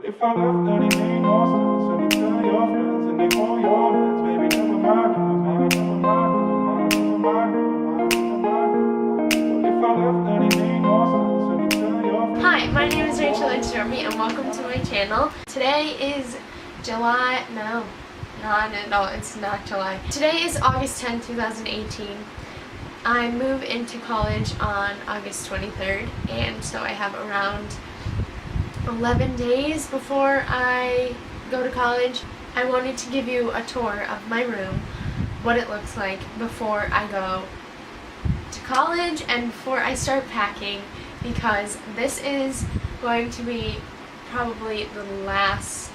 If I left anything lost, so you tell your friends and they call your friends, baby, never mind, never mind, never mind, never mind, never mind, never mind, never mind. If I left anything lost, so you tell your friends. Hi, my name is Rachel Jeremy and welcome to my channel. Today is July, no, it's not July. Today is August 10, 2018. I move into college on August 23rd, and so I have around 11 days before I go to college. I wanted to give you a tour of my room, what it looks like before I go to college and before I start packing, because this is going to be probably the last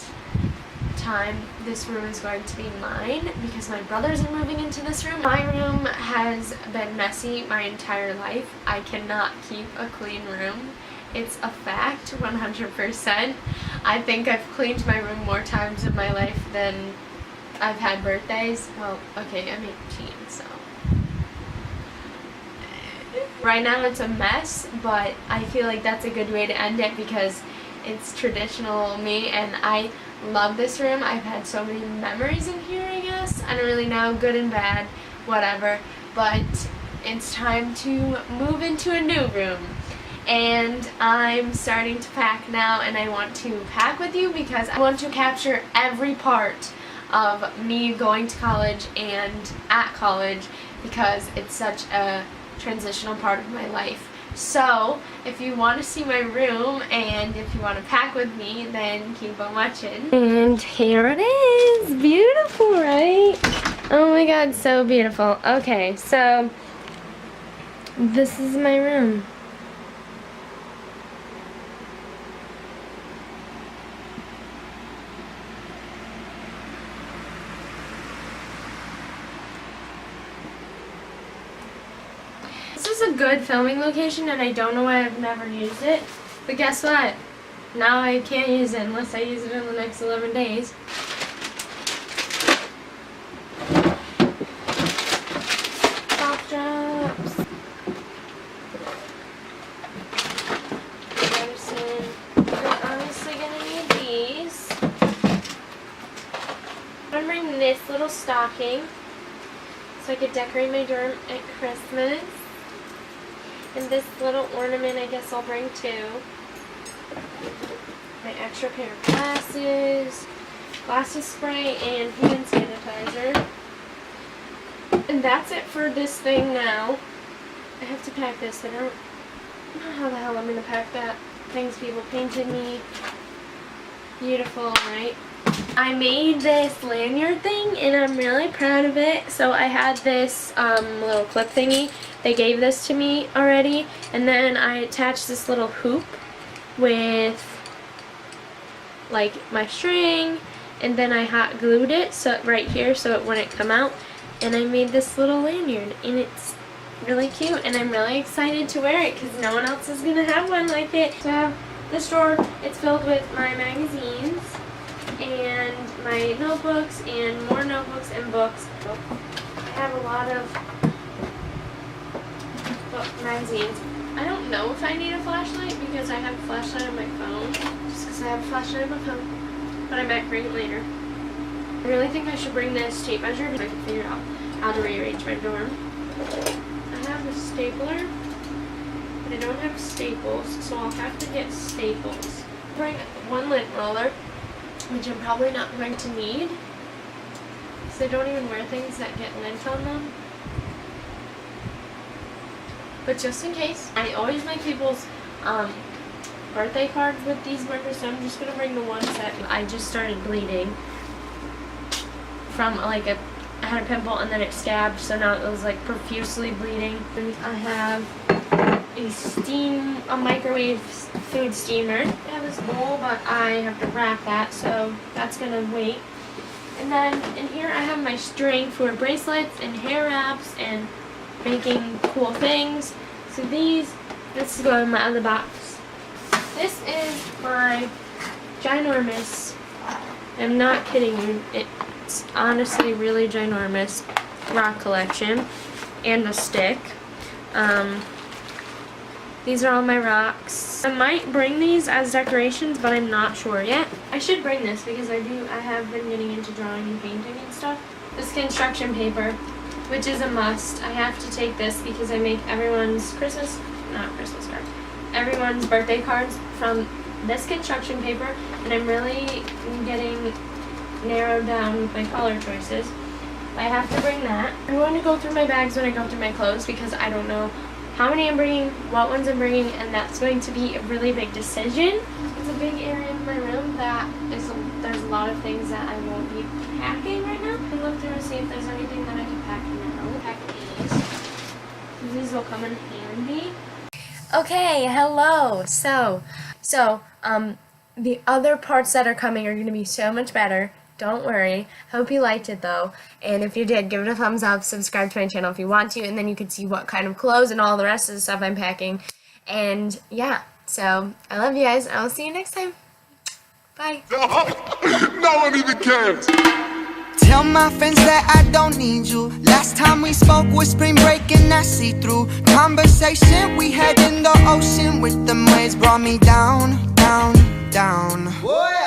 time this room is going to be mine, because my brothers are moving into this room. My room has been messy my entire life. I cannot keep a clean room. It's a fact, 100%. I think I've cleaned my room more times in my life than I've had birthdays. Well, okay, I'm 18, so. Right now it's a mess, but I feel like that's a good way to end it because it's traditional me and I love this room. I've had so many memories in here, I guess. I don't really know, good and bad, whatever. But it's time to move into a new room. And I'm starting to pack now, and I want to pack with you because I want to capture every part of me going to college and at college, because it's such a transitional part of my life. So if you want to see my room and if you want to pack with me, then keep on watching. And here it is. Beautiful, right? Oh my god, so beautiful. Okay, so this is my room. This is a good filming location, and I don't know why I've never used it. But guess what? Now I can't use it unless I use it in the next 11 days. Cough drops. Medicine. We're obviously gonna need these. I'm gonna bring this little stocking so I could decorate my dorm at Christmas. And this little ornament I guess I'll bring too. My extra pair of glasses spray, and hand sanitizer. And that's it for this thing now. I have to pack this. I don't know how the hell I'm going to pack that. Things people painted me. Beautiful, right? I made this lanyard thing and I'm really proud of it. So I had this little clip thingy. They gave this to me already, and then I attached this little hoop with like my string, and then I hot glued it so right here so it wouldn't come out, and I made this little lanyard, and it's really cute, and I'm really excited to wear it because no one else is gonna have one like it. So I have this drawer. It's filled with my magazines and my notebooks and more notebooks and books. I have a lot of magazines. I don't know if I need a flashlight because I have a flashlight on my phone. Just because I have a flashlight on my phone. But I might bring it later. I really think I should bring this tape measure so I can figure out how to rearrange my dorm. I have a stapler, but I don't have staples, so I'll have to get staples. Bring one lint roller, which I'm probably not going to need because I don't even wear things that get lint on them. But just in case, I always make people's birthday cards with these markers, so I'm just going to bring the one set. I just started bleeding from like I had a pimple and then it scabbed, so now it was like profusely bleeding. And I have a microwave food steamer. I have this bowl, but I have to wrap that, so that's going to wait. And then in here I have my string for bracelets and hair wraps and making cool things. So this is going in my other box. This is my ginormous, I'm not kidding you, it's honestly really ginormous rock collection, and a stick. These are all my rocks. I might bring these as decorations, but I'm not sure yet. I should bring this because I have been getting into drawing and painting and stuff. This construction paper, which is a must. I have to take this because I make everyone's everyone's birthday cards from this construction paper, and I'm really getting narrowed down with my color choices. I have to bring that. I'm going to go through my bags when I go through my clothes because I don't know how many I'm bringing, what ones I'm bringing, and that's going to be a really big decision. It's a big area in my room there's a lot of things that I won't be packing right now. I'm look through and see if there's anything that I can pack now. I'll pack these. These will come in handy. Okay, hello. So, the other parts that are coming are going to be so much better. Don't worry. Hope you liked it though. And if you did, give it a thumbs up, subscribe to my channel if you want to, and then you can see what kind of clothes and all the rest of the stuff I'm packing. And yeah, so I love you guys. I'll see you next time. Bye. No one even cares. Tell my friends that I don't need you. Last time we spoke was spring break and I see through conversation we had in the ocean with the waves brought me down, down, down. Boy.